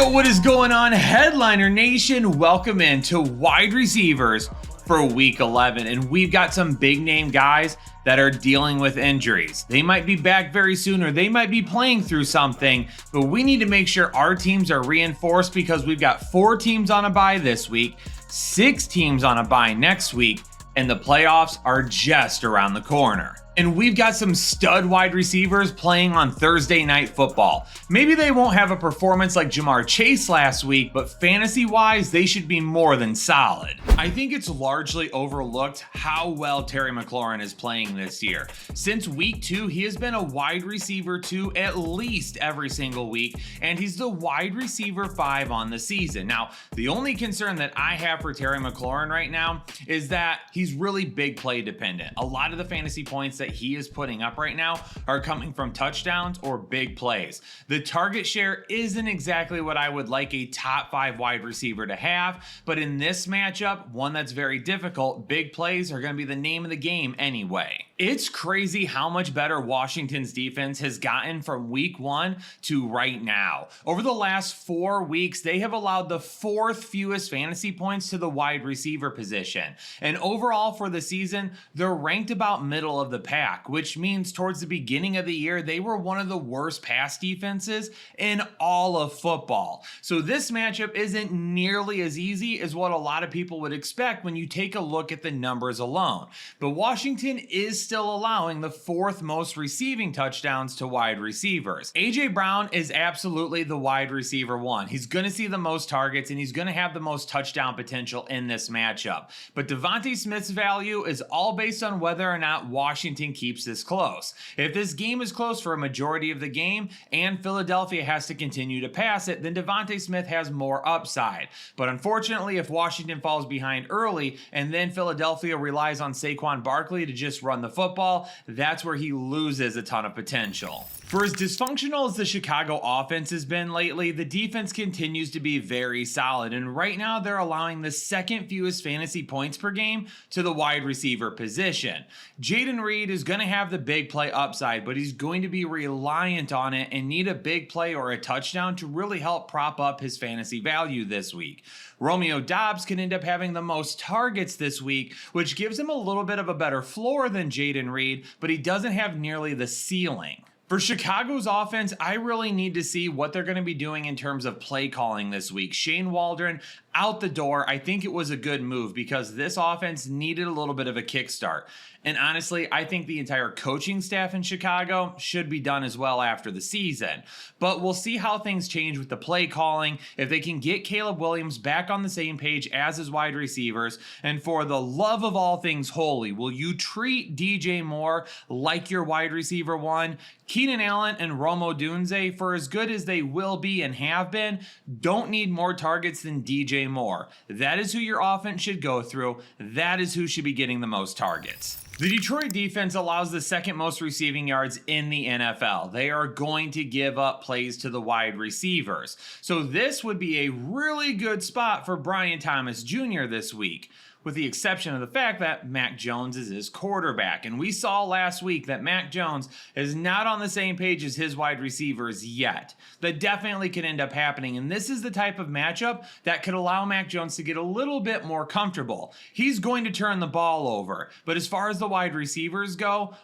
Yo, what is going on, Headliner Nation? Welcome in to wide receivers for week 11. And we've got some big name guys that are dealing with injuries. They might be back very soon, or they might be playing through something, but we need to make sure our teams are reinforced because we've got 4 teams on a bye this week, 6 teams on a bye next week, and the playoffs are just around the corner. And we've got some stud wide receivers playing on Thursday Night Football. Maybe they won't have a performance like Ja'Marr Chase last week, but fantasy-wise, they should be more than solid. I think it's largely overlooked how well Terry McLaurin is playing this year. Since week 2, he has been a wide receiver 2 at least every single week, and he's the wide receiver 5 on the season. Now, the only concern that I have for Terry McLaurin right now is that he's really big play dependent. A lot of the fantasy points that he is putting up right now are coming from touchdowns or big plays. The target share isn't exactly what I would like a top 5 wide receiver to have, but in this matchup, one that's very difficult, big plays are going to be the name of the game anyway. It's crazy how much better Washington's defense has gotten from week 1 to right now. Over the last 4 weeks, they have allowed the 4th fewest fantasy points to the wide receiver position. And overall for the season, they're ranked about middle of the pack, which means towards the beginning of the year, they were one of the worst pass defenses in all of football. So this matchup isn't nearly as easy as what a lot of people would expect when you take a look at the numbers alone. But Washington is still allowing the 4th most receiving touchdowns to wide receivers. AJ Brown is absolutely the wide receiver 1. He's going to see the most targets and he's going to have the most touchdown potential in this matchup. But Devontae Smith's value is all based on whether or not Washington keeps this close. If this game is close for a majority of the game and Philadelphia has to continue to pass it, then Devontae Smith has more upside. But unfortunately, if Washington falls behind early and then Philadelphia relies on Saquon Barkley to just run the football, that's where he loses a ton of potential. For as dysfunctional as the Chicago offense has been lately, the defense continues to be very solid, and right now they're allowing the 2nd fewest fantasy points per game to the wide receiver position. Jayden Reed is going to have the big play upside, but he's going to be reliant on it and need a big play or a touchdown to really help prop up his fantasy value this week. Romeo Doubs can end up having the most targets this week, which gives him a little bit of a better floor than Jayden Reed, but he doesn't have nearly the ceiling. For Chicago's offense, I really need to see what they're going to be doing in terms of play calling this week. Shane Waldron out the door. I think it was a good move because this offense needed a little bit of a kickstart. And honestly, I think the entire coaching staff in Chicago should be done as well after the season. But we'll see how things change with the play calling, if they can get Caleb Williams back on the same page as his wide receivers. And for the love of all things holy, will you treat DJ Moore like your wide receiver 1? Keenan Allen and Romo Dunze, for as good as they will be and have been, don't need more targets than DJ Moore. That is who your offense should go through. That is who should be getting the most targets. The Detroit defense allows the 2nd most receiving yards in the NFL. They are going to give up plays to the wide receivers. So this would be a really good spot for Brian Thomas Jr. this week, with the exception of the fact that Mac Jones is his quarterback. And we saw last week that Mac Jones is not on the same page as his wide receivers yet. That definitely could end up happening. And this is the type of matchup that could allow Mac Jones to get a little bit more comfortable. He's going to turn the ball over. But as far as the wide receivers go,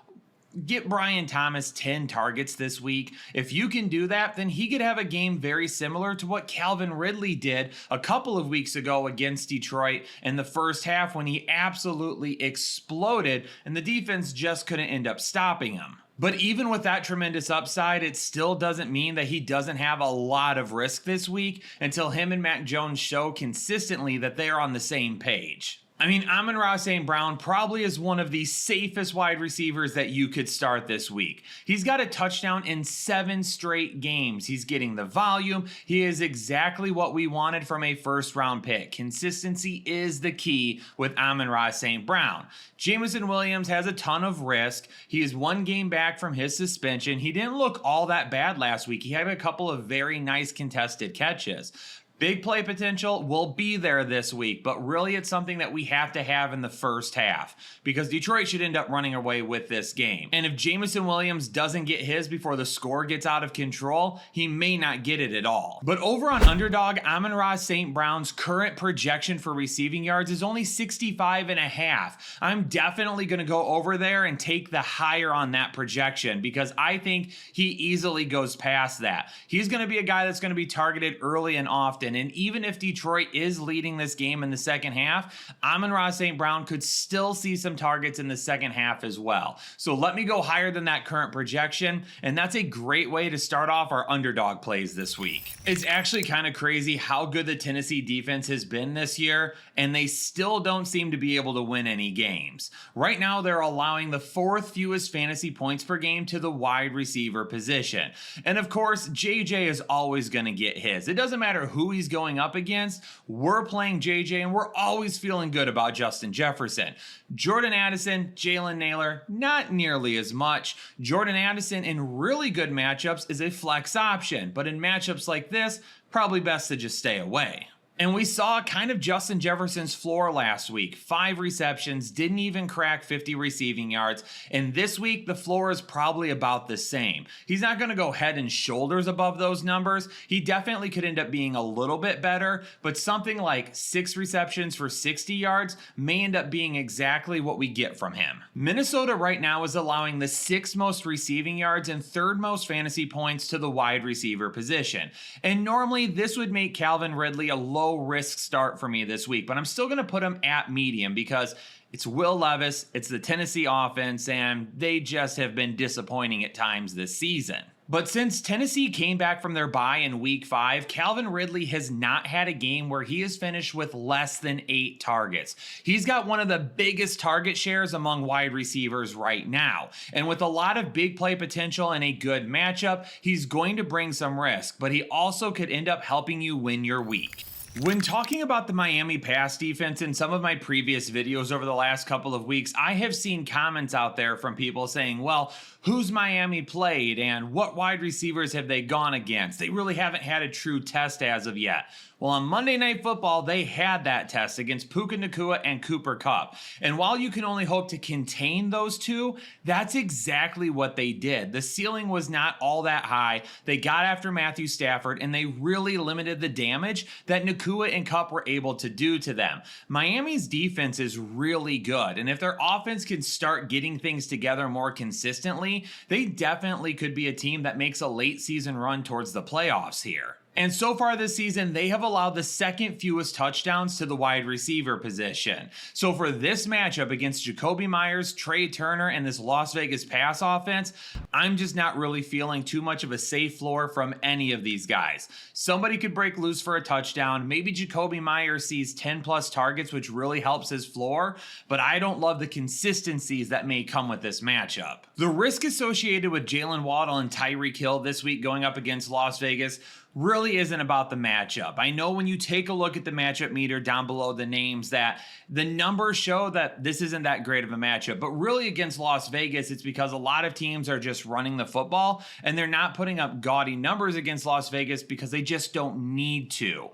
get Brian Thomas 10 targets this week. If you can do that, then he could have a game very similar to what Calvin Ridley did a couple of weeks ago against Detroit in the first half when he absolutely exploded and the defense just couldn't end up stopping him. But even with that tremendous upside, it still doesn't mean that he doesn't have a lot of risk this week until him and Mac Jones show consistently that they are on the same page. I mean, Amon-Ra St. Brown probably is one of the safest wide receivers that you could start this week. He's got a touchdown in 7 straight games. He's getting the volume. He is exactly what we wanted from a first-round pick. Consistency is the key with Amon-Ra St. Brown. Jameson Williams has a ton of risk. He is 1 game back from his suspension. He didn't look all that bad last week. He had a couple of very nice contested catches. Big play potential will be there this week, but really it's something that we have to have in the first half because Detroit should end up running away with this game. And if Jameson Williams doesn't get his before the score gets out of control, he may not get it at all. But over on Underdog, Amon-Ra St. Brown's current projection for receiving yards is only 65.5. I'm definitely going to go over there and take the higher on that projection because I think he easily goes past that. He's going to be a guy that's going to be targeted early and often. And even if Detroit is leading this game in the second half, Amon-Ra St. Brown could still see some targets in the second half as well. So let me go higher than that current projection. And that's a great way to start off our underdog plays this week. It's actually kind of crazy how good the Tennessee defense has been this year, and they still don't seem to be able to win any games. Right now, they're allowing the 4th fewest fantasy points per game to the wide receiver position. And of course, JJ is always going to get his. It doesn't matter who he's going up against. We're playing JJ and we're always feeling good about Justin Jefferson. Jordan Addison, Jalen Nailor, not nearly as much. Jordan Addison in really good matchups is a flex option, but in matchups like this, probably best to just stay away. And we saw kind of Justin Jefferson's floor last week. 5 receptions, didn't even crack 50 receiving yards. And this week, the floor is probably about the same. He's not going to go head and shoulders above those numbers. He definitely could end up being a little bit better, but something like 6 receptions for 60 yards may end up being exactly what we get from him. Minnesota right now is allowing the 6th most receiving yards and 3rd most fantasy points to the wide receiver position. And normally, this would make Calvin Ridley a low risk start for me this week, but I'm still going to put him at medium because it's Will Levis, it's the Tennessee offense, and they just have been disappointing at times this season. But since Tennessee came back from their bye in week 5, Calvin Ridley has not had a game where he has finished with less than 8 targets. He's got one of the biggest target shares among wide receivers right now. And with a lot of big play potential and a good matchup, he's going to bring some risk, but he also could end up helping you win your week. When talking about the Miami pass defense in some of my previous videos over the last couple of weeks, I have seen comments out there from people saying, well, who's Miami played and what wide receivers have they gone against? They really haven't had a true test as of yet. Well, on Monday Night Football, they had that test against Puka Nacua and Cooper Kupp. And while you can only hope to contain those two, that's exactly what they did. The ceiling was not all that high. They got after Matthew Stafford, and they really limited the damage that Nacua and Kupp were able to do to them. Miami's defense is really good, and if their offense can start getting things together more consistently, they definitely could be a team that makes a late season run towards the playoffs here. And so far this season, they have allowed the 2nd fewest touchdowns to the wide receiver position. So for this matchup against Jakobi Meyers, Trey Turner, and this Las Vegas pass offense, I'm just not really feeling too much of a safe floor from any of these guys. Somebody could break loose for a touchdown. Maybe Jakobi Meyers sees 10 plus targets, which really helps his floor, but I don't love the consistencies that may come with this matchup. The risk associated with Jalen Waddle and Tyreek Hill this week going up against Las Vegas really isn't about the matchup. I know when you take a look at the matchup meter down below the names that the numbers show that this isn't that great of a matchup, but really against Las Vegas, it's because a lot of teams are just running the football and they're not putting up gaudy numbers against Las Vegas because they just don't need to.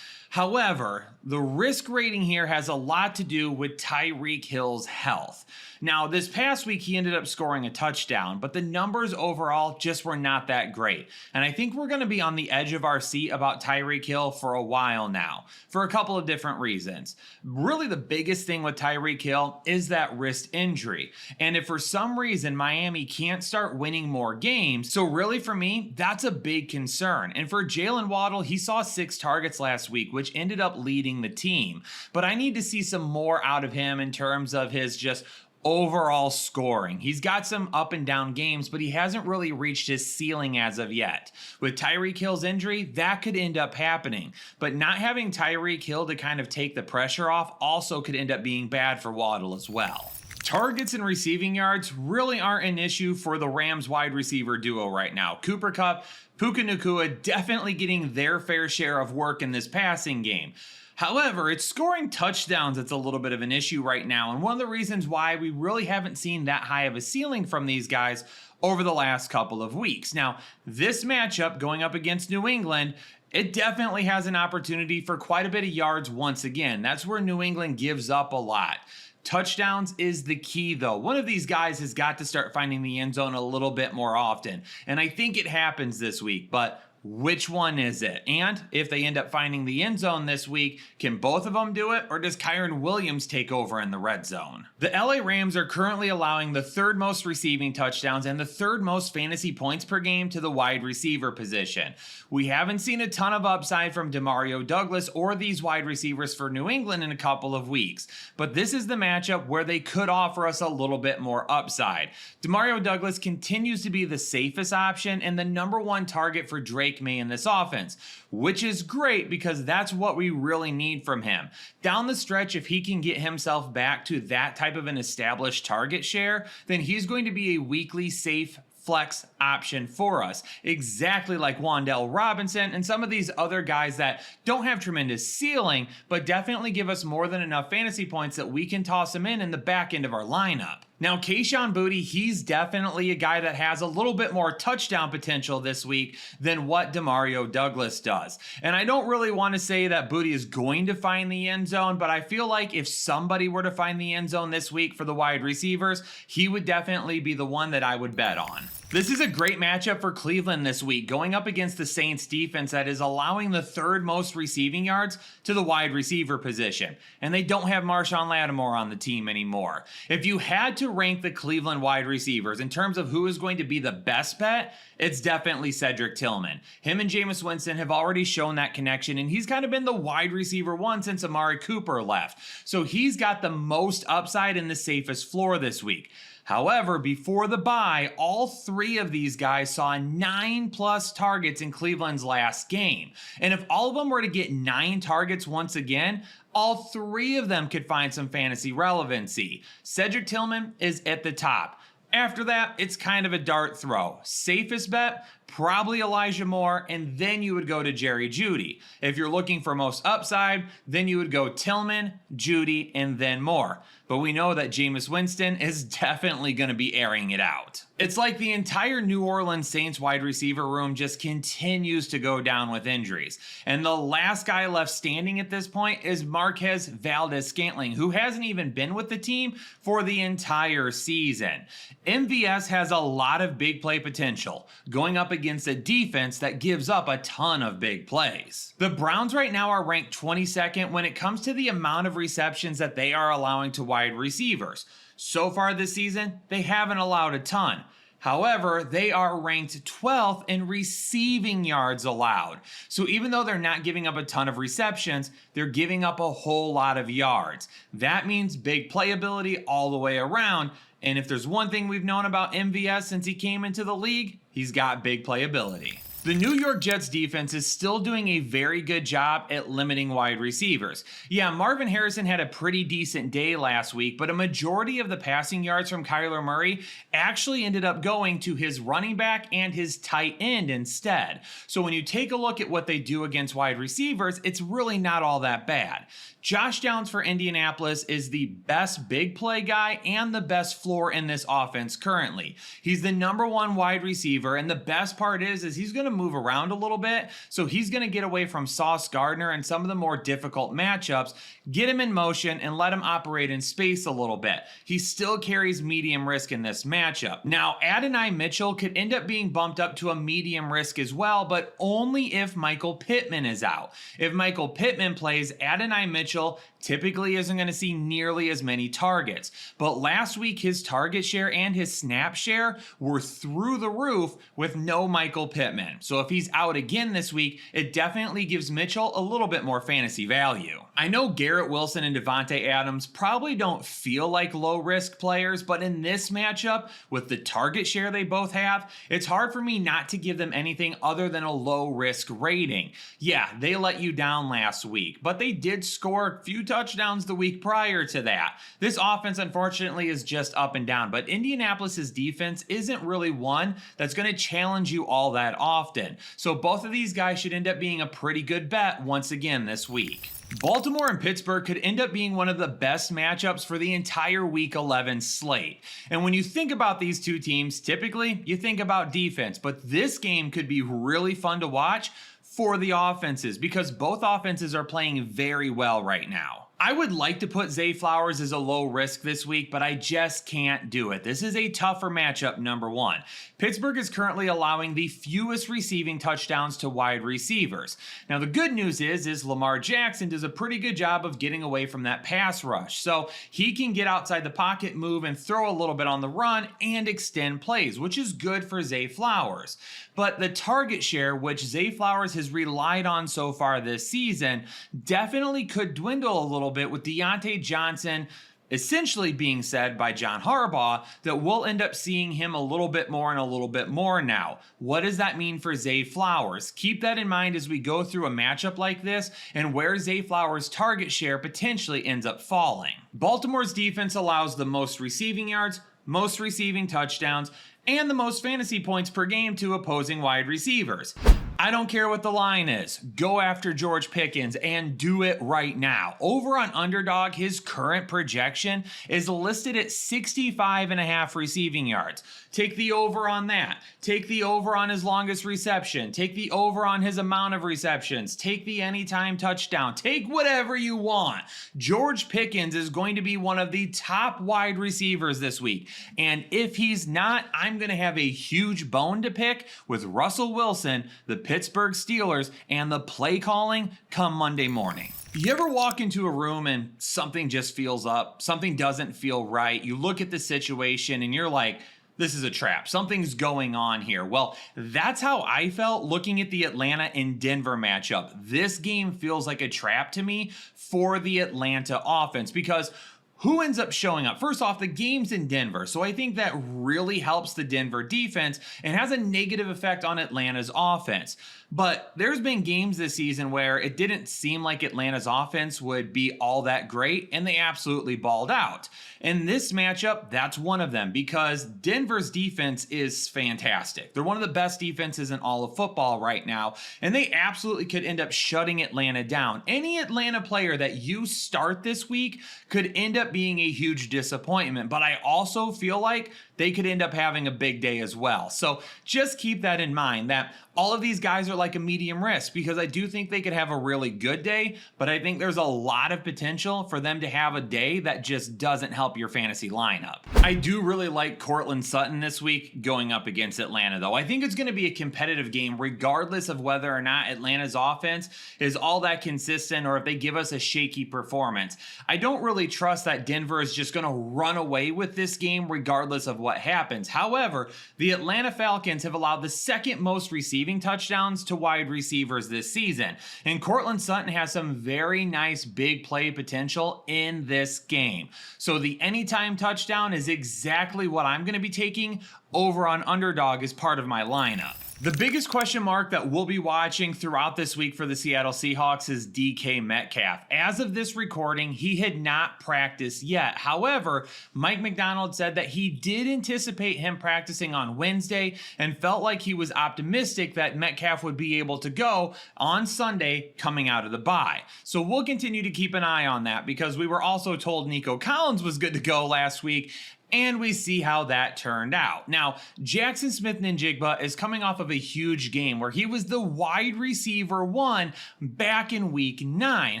However, the risk rating here has a lot to do with Tyreek Hill's health. Now, this past week, he ended up scoring a touchdown, but the numbers overall just were not that great. And I think we're going to be on the edge of our seat about Tyreek Hill for a while now, for a couple of different reasons. Really, the biggest thing with Tyreek Hill is that wrist injury. And if for some reason Miami can't start winning more games, so really for me, that's a big concern. And for Jalen Waddle, he saw 6 targets last week, which ended up leading the team. But I need to see some more out of him in terms of his just overall scoring. He's got some up and down games, but he hasn't really reached his ceiling as of yet. With Tyreek Hill's injury, that could end up happening. But not having Tyreek Hill to kind of take the pressure off also could end up being bad for Waddle as well. Targets and receiving yards really aren't an issue for the Rams wide receiver duo right now. Cooper Kupp, Puka Nacua definitely getting their fair share of work in this passing game. However, it's scoring touchdowns that's a little bit of an issue right now, and one of the reasons why we really haven't seen that high of a ceiling from these guys over the last couple of weeks. Now, this matchup going up against New England, it definitely has an opportunity for quite a bit of yards once again. That's where New England gives up a lot. Touchdowns is the key, though. One of these guys has got to start finding the end zone a little bit more often, and I think it happens this week, but which one is it? And if they end up finding the end zone this week, can both of them do it, or does Kyren Williams take over in the red zone? The LA Rams are currently allowing the third most receiving touchdowns and the third most fantasy points per game to the wide receiver position. We haven't seen a ton of upside from Demario Douglas or these wide receivers for New England in a couple of weeks, but this is the matchup where they could offer us a little bit more upside. Demario Douglas continues to be the safest option and the #1 target for Drake May in this offense, which is great because that's what we really need from him. Down the stretch, if he can get himself back to that type of an established target share, then he's going to be a weekly safe flex option for us, exactly like Wan'Dale Robinson and some of these other guys that don't have tremendous ceiling, but definitely give us more than enough fantasy points that we can toss them in the back end of our lineup. Now, Kayshon Boutte, he's definitely a guy that has a little bit more touchdown potential this week than what Demario Douglas does. And I don't really want to say that Boutte is going to find the end zone, but I feel like if somebody were to find the end zone this week for the wide receivers, he would definitely be the one that I would bet on. This is a great matchup for Cleveland this week, going up against the Saints defense that is allowing the third most receiving yards to the wide receiver position. And they don't have Marshawn Lattimore on the team anymore. If you had to rank the Cleveland wide receivers in terms of who is going to be the best bet, it's definitely Cedric Tillman. Him and Jameis Winston have already shown that connection, and he's kind of been the wide receiver one since Amari Cooper left. So he's got the most upside and the safest floor this week. However, before the bye, all three of these guys saw 9+ targets in Cleveland's last game. And if all of them were to get 9 targets once again, all three of them could find some fantasy relevancy. Cedric Tillman is at the top. After that, it's kind of a dart throw. Safest bet, probably Elijah Moore, and then you would go to Jerry Jeudy. If you're looking for most upside, then you would go Tillman, Jeudy, and then Moore. But we know that Jameis Winston is definitely going to be airing it out. It's like the entire New Orleans Saints wide receiver room just continues to go down with injuries. And the last guy left standing at this point is Marquez Valdes-Scantling, who hasn't even been with the team for the entire season. MVS has a lot of big play potential, going up against a defense that gives up a ton of big plays. The Browns right now are ranked 22nd when it comes to the amount of receptions that they are allowing to wide receivers. So far this season, they haven't allowed a ton. However, they are ranked 12th in receiving yards allowed. So even though they're not giving up a ton of receptions, they're giving up a whole lot of yards. That means big playability all the way around. And if there's one thing we've known about MVS since he came into the league, he's got big playability. The New York Jets defense is still doing a very good job at limiting wide receivers. Yeah, Marvin Harrison had a pretty decent day last week, but a majority of the passing yards from Kyler Murray actually ended up going to his running back and his tight end instead. So when you take a look at what they do against wide receivers, it's really not all that bad. Josh Downs for Indianapolis is the best big play guy and the best floor in this offense currently. He's the #1 wide receiver, and the best part is he's going to move around a little bit, so he's going to get away from Sauce Gardner and some of the more difficult matchups, get him in motion, and let him operate in space a little bit. He still carries medium risk in this matchup. Now, Adonai Mitchell could end up being bumped up to a medium risk as well, but only if Michael Pittman is out. If Michael Pittman plays, Adonai Mitchell typically isn't going to see nearly as many targets. But last week, his target share and his snap share were through the roof with no Michael Pittman. So if he's out again this week, it definitely gives Mitchell a little bit more fantasy value. I know Garrett Wilson and Davante Adams probably don't feel like low-risk players, but in this matchup, with the target share they both have, it's hard for me not to give them anything other than a low-risk rating. Yeah, they let you down last week, but they did score a few touchdowns the week prior to that. This offense, unfortunately, is just up and down, but Indianapolis's defense isn't really one that's going to challenge you all that often. So both of these guys should end up being a pretty good bet once again this week. Baltimore and Pittsburgh could end up being one of the best matchups for the entire Week 11 slate. And when you think about these two teams, typically you think about defense, but this game could be really fun to watch for the offenses because both offenses are playing very well right now. I would like to put Zay Flowers as a low risk this week, but I just can't do it. This is a tougher matchup, number one. Pittsburgh is currently allowing the fewest receiving touchdowns to wide receivers. Now, the good news is Lamar Jackson does a pretty good job of getting away from that pass rush. So he can get outside the pocket, move, and throw a little bit on the run and extend plays, which is good for Zay Flowers. But the target share, which Zay Flowers has relied on so far this season, definitely could dwindle a little bit with Deontay Johnson essentially being said by John Harbaugh that we'll end up seeing him a little bit more and a little bit more now. What does that mean for Zay Flowers? Keep that in mind as we go through a matchup like this and where Zay Flowers' target share potentially ends up falling. Baltimore's defense allows the most receiving yards, most receiving touchdowns, and the most fantasy points per game to opposing wide receivers. I don't care what the line is. Go after George Pickens and do it right now. Over on Underdog, his current projection is listed at 65.5 receiving yards. Take the over on that. Take the over on his longest reception. Take the over on his amount of receptions. Take the anytime touchdown. Take whatever you want. George Pickens is going to be one of the top wide receivers this week. And if he's not, I'm going to have a huge bone to pick with Russell Wilson, the Pittsburgh Steelers, and the play calling come Monday morning. You ever walk into a room and something just feels up? Something doesn't feel right. You look at the situation and you're like, this is a trap. Something's going on here. Well, that's how I felt looking at the Atlanta and Denver matchup. This game feels like a trap to me for the Atlanta offense because who ends up showing up? First off, the game's in Denver, so I think that really helps the Denver defense and has a negative effect on Atlanta's offense. But there's been games this season where it didn't seem like Atlanta's offense would be all that great, and they absolutely balled out. In this matchup, that's one of them because Denver's defense is fantastic. They're one of the best defenses in all of football right now, and they absolutely could end up shutting Atlanta down. Any Atlanta player that you start this week could end up being a huge disappointment, but I also feel like they could end up having a big day as well. So just keep that in mind that all of these guys are like a medium risk because I do think they could have a really good day, but I think there's a lot of potential for them to have a day that just doesn't help your fantasy lineup. I do really like Courtland Sutton this week going up against Atlanta though. I think it's going to be a competitive game regardless of whether or not Atlanta's offense is all that consistent or if they give us a shaky performance. I don't really trust that Denver is just going to run away with this game regardless of what happens. However, the Atlanta Falcons have allowed the second most receiving touchdowns to wide receivers this season. And Courtland Sutton has some very nice big play potential in this game. So the anytime touchdown is exactly what I'm going to be taking over on Underdog as part of my lineup. The biggest question mark that we'll be watching throughout this week for the Seattle Seahawks is DK Metcalf. As of this recording, he had not practiced yet. However, Mike Macdonald said that he did anticipate him practicing on Wednesday and felt like he was optimistic that Metcalf would be able to go on Sunday coming out of the bye. So we'll continue to keep an eye on that because we were also told Nico Collins was good to go last week. And we see how that turned out. Now, Jackson Smith-Njigba is coming off of a huge game where he was the wide receiver one back in week 9.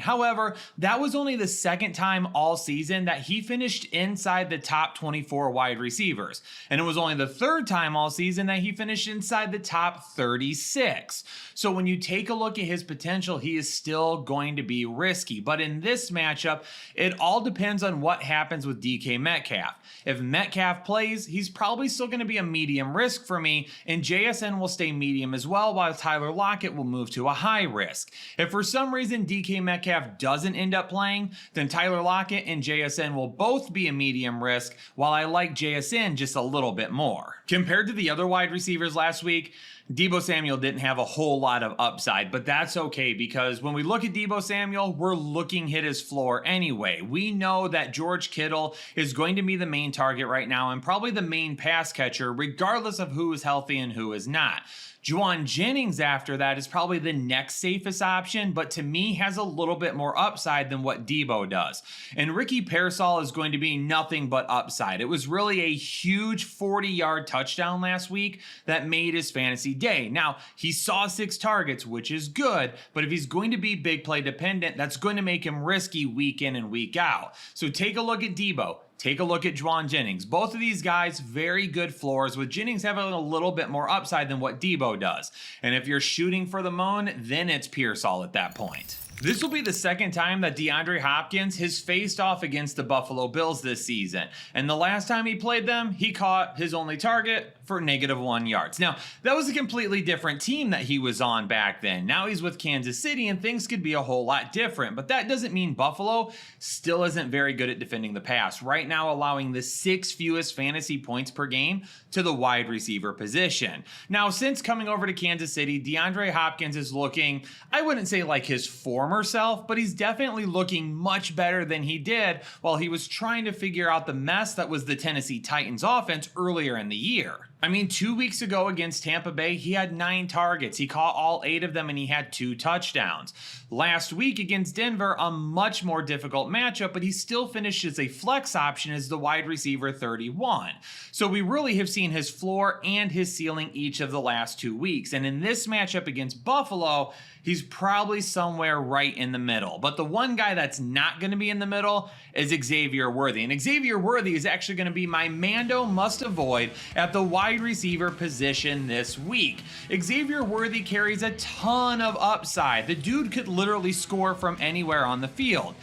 However, that was only the second time all season that he finished inside the top 24 wide receivers. And it was only the third time all season that he finished inside the top 36. So when you take a look at his potential, he is still going to be risky. But in this matchup, it all depends on what happens with DK Metcalf. If Metcalf plays, he's probably still going to be a medium risk for me, and JSN will stay medium as well, while Tyler Lockett will move to a high risk. If for some reason DK Metcalf doesn't end up playing, then Tyler Lockett and JSN will both be a medium risk, while I like JSN just a little bit more. Compared to the other wide receivers last week, Deebo Samuel didn't have a whole lot of upside, but that's okay because when we look at Deebo Samuel, we're looking at his floor anyway. We know that George Kittle is going to be the main target target right now and probably the main pass catcher, regardless of who is healthy and who is not. Jauan Jennings after that is probably the next safest option, but to me has a little bit more upside than what Deebo does. And Ricky Pearsall is going to be nothing but upside. It was really a huge 40-yard touchdown last week that made his fantasy day. Now, he saw 6 targets, which is good, but if he's going to be big play dependent, that's going to make him risky week in and week out. So take a look at Deebo. Take a look at Jauan Jennings. Both of these guys, very good floors, with Jennings having a little bit more upside than what Deebo does. And if you're shooting for the moon, then it's Pearsall at that point. This will be the second time that DeAndre Hopkins has faced off against the Buffalo Bills this season. And the last time he played them, he caught his only target for -1 yards. Now, that was a completely different team that he was on back then. Now he's with Kansas City and things could be a whole lot different. But that doesn't mean Buffalo still isn't very good at defending the pass. Right now, allowing the 6th fewest fantasy points per game to the wide receiver position. Now, since coming over to Kansas City, DeAndre Hopkins is looking, I wouldn't say like his former self, but he's definitely looking much better than he did while he was trying to figure out the mess that was the Tennessee Titans offense earlier in the year. I mean, 2 weeks ago against Tampa Bay, he had 9 targets. He caught all 8 of them and he had 2 touchdowns. Last week against Denver, a much more difficult matchup, but he still finished as a flex option as the wide receiver 31. So we really have seen his floor and his ceiling each of the last 2 weeks. And in this matchup against Buffalo, he's probably somewhere right in the middle. But the one guy that's not going to be in the middle is Xavier Worthy. And Xavier Worthy is actually going to be my Mando must avoid at the wide receiver position this week. Xavier Worthy carries a ton of upside. The dude could literally score from anywhere on the field.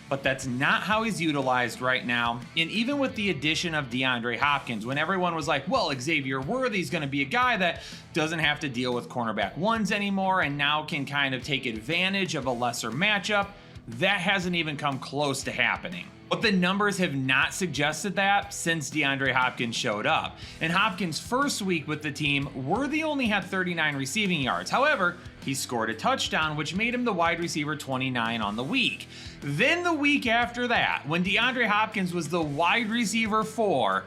But that's not how he's utilized right now. And even with the addition of DeAndre Hopkins, when everyone was like, well, Xavier Worthy is going to be a guy that doesn't have to deal with cornerback ones anymore and now can kind of take advantage of a lesser matchup, that hasn't even come close to happening. But the numbers have not suggested that since DeAndre Hopkins showed up. In Hopkins' first week with the team, Worthy only had 39 receiving yards. However, he scored a touchdown, which made him the wide receiver 29 on the week. Then the week after that, when DeAndre Hopkins was the wide receiver 4,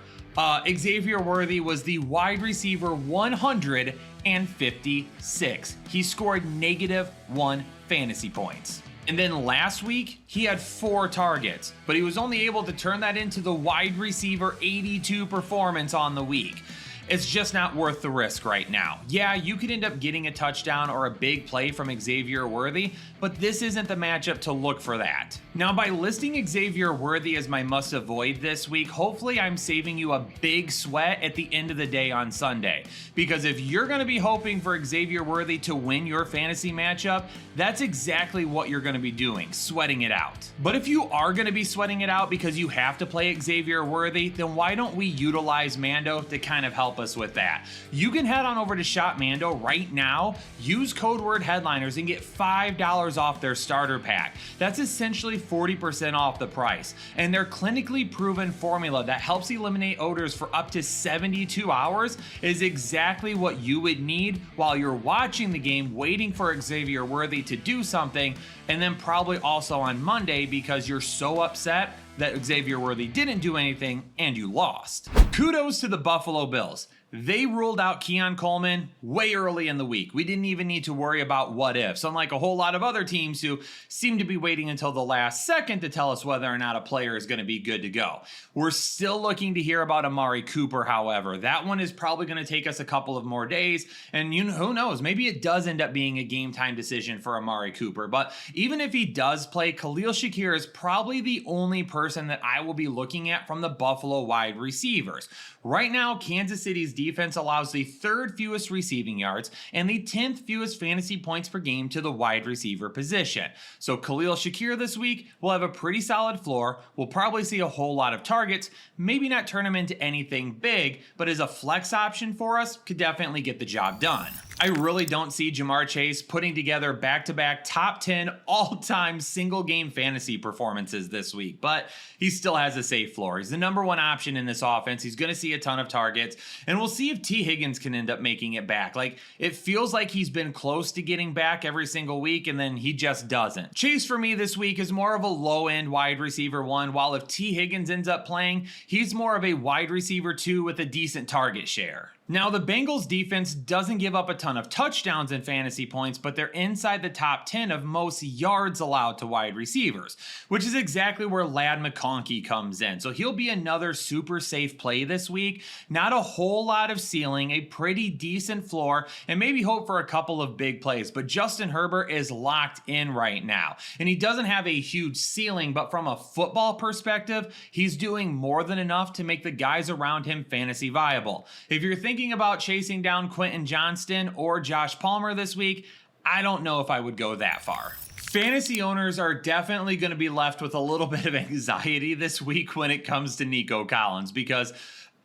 Xavier Worthy was the wide receiver 156. He scored -1 fantasy points. And then last week, he had 4 targets, but he was only able to turn that into the wide receiver 82 performance on the week. It's just not worth the risk right now. Yeah, you could end up getting a touchdown or a big play from Xavier Worthy, but this isn't the matchup to look for that. Now, by listing Xavier Worthy as my must avoid this week, hopefully I'm saving you a big sweat at the end of the day on Sunday. Because if you're going to be hoping for Xavier Worthy to win your fantasy matchup, that's exactly what you're going to be doing, sweating it out. But if you are going to be sweating it out because you have to play Xavier Worthy, then why don't we utilize Mando to kind of help us with that? You can head on over to Shop Mando right now, use code word headliners and get $5 off their starter pack. That's essentially 40% off the price. And their clinically proven formula that helps eliminate odors for up to 72 hours is exactly what you would need while you're watching the game, waiting for Xavier Worthy to do something, and then probably also on Monday because you're so upset that Xavier Worthy didn't do anything and you lost. Kudos to the Buffalo Bills. They ruled out Keon Coleman way early in the week. We didn't even need to worry about what ifs, unlike a whole lot of other teams who seem to be waiting until the last second to tell us whether or not a player is going to be good to go. We're still looking to hear about Amari Cooper, however. That one is probably going to take us a couple of more days, and who knows, maybe it does end up being a game time decision for Amari Cooper. But even if he does play, Khalil Shakir is probably the only person that I will be looking at from the Buffalo wide receivers. Right now, Kansas City's defense allows the 3rd fewest receiving yards and the 10th fewest fantasy points per game to the wide receiver position. So Khalil Shakir this week will have a pretty solid floor. We'll probably see a whole lot of targets, maybe not turn him into anything big, but as a flex option for us, could definitely get the job done. I really don't see Ja'Marr Chase putting together back-to-back top 10 all-time single game fantasy performances this week, but he still has a safe floor. He's the number one option in this offense. He's going to see a ton of targets, and we'll see if T. Higgins can end up making it back. Like, it feels like he's been close to getting back every single week, and then he just doesn't. Chase for me this week is more of a low-end wide receiver 1, while if T. Higgins ends up playing, he's more of a wide receiver 2 with a decent target share. Now, the Bengals defense doesn't give up a ton of touchdowns in fantasy points, but they're inside the top 10 of most yards allowed to wide receivers, which is exactly where Ladd McConkey comes in. So he'll be another super safe play this week. Not a whole lot of ceiling, a pretty decent floor, and maybe hope for a couple of big plays. But Justin Herbert is locked in right now, and he doesn't have a huge ceiling, but from a football perspective, he's doing more than enough to make the guys around him fantasy viable. If you're thinking about chasing down Quentin Johnston or Josh Palmer this week, I don't know if I would go that far. Fantasy owners are definitely going to be left with a little bit of anxiety this week when it comes to Nico Collins, because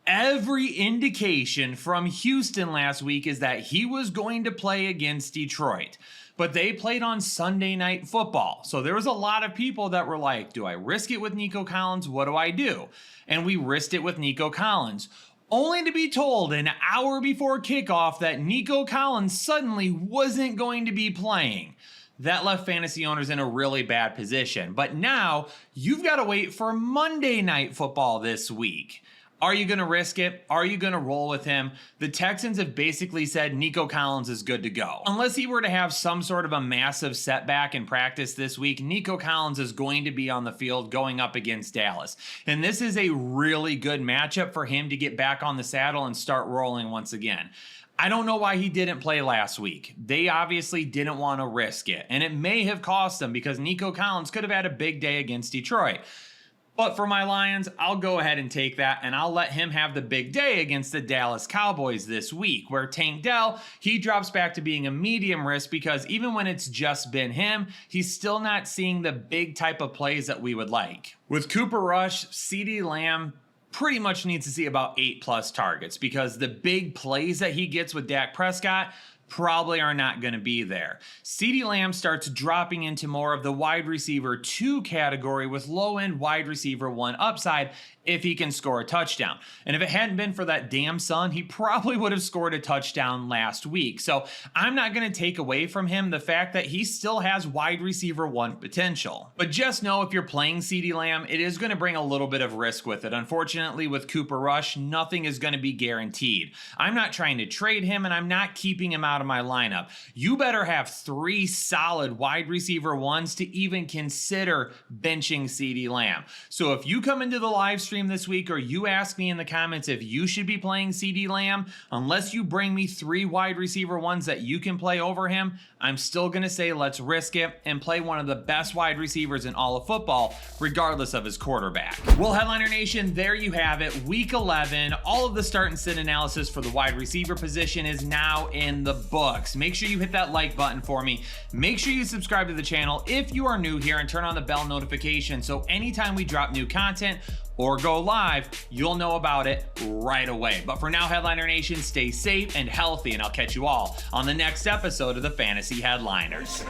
every indication from Houston last week is that he was going to play against Detroit. But they played on Sunday Night Football. So there was a lot of people that were like, do I risk it with Nico Collins? What do I do? And we risked it with Nico Collins, only to be told an hour before kickoff that Nico Collins suddenly wasn't going to be playing. That left fantasy owners in a really bad position. But now you've got to wait for Monday Night Football this week. Are you going to risk it? Are you going to roll with him? The Texans have basically said Nico Collins is good to go. Unless he were to have some sort of a massive setback in practice this week, Nico Collins is going to be on the field going up against Dallas. And this is a really good matchup for him to get back on the saddle and start rolling once again. I don't know why he didn't play last week. They obviously didn't want to risk it. And it may have cost them because Nico Collins could have had a big day against Detroit. But for my Lions, I'll go ahead and take that, and I'll let him have the big day against the Dallas Cowboys this week, where Tank Dell, he drops back to being a medium risk because even when it's just been him, he's still not seeing the big type of plays that we would like. With Cooper Rush, CeeDee Lamb pretty much needs to see about 8+ targets because the big plays that he gets with Dak Prescott probably are not going to be there. CeeDee Lamb starts dropping into more of the wide receiver 2 category with low-end wide receiver 1 upside if he can score a touchdown. And if it hadn't been for that damn sun, he probably would have scored a touchdown last week. So I'm not going to take away from him the fact that he still has wide receiver 1 potential. But just know if you're playing CeeDee Lamb, it is going to bring a little bit of risk with it. Unfortunately, with Cooper Rush, nothing is going to be guaranteed. I'm not trying to trade him, and I'm not keeping him out of my lineup. You better have 3 solid wide receiver 1s to even consider benching CeeDee Lamb. So if you come into the live stream this week or you ask me in the comments if you should be playing CeeDee Lamb, unless you bring me 3 wide receiver 1s that you can play over him, I'm still going to say let's risk it and play one of the best wide receivers in all of football, regardless of his quarterback. Well, Headliner Nation, there you have it. Week 11, all of the start and sit analysis for the wide receiver position is now in the books. Make sure you hit that like button for me. Make sure you subscribe to the channel if you are new here and turn on the bell notification so anytime we drop new content or go live, you'll know about it right away. But for now, Headliner Nation, stay safe and healthy, and I'll catch you all on the next episode of the Fantasy Headliners.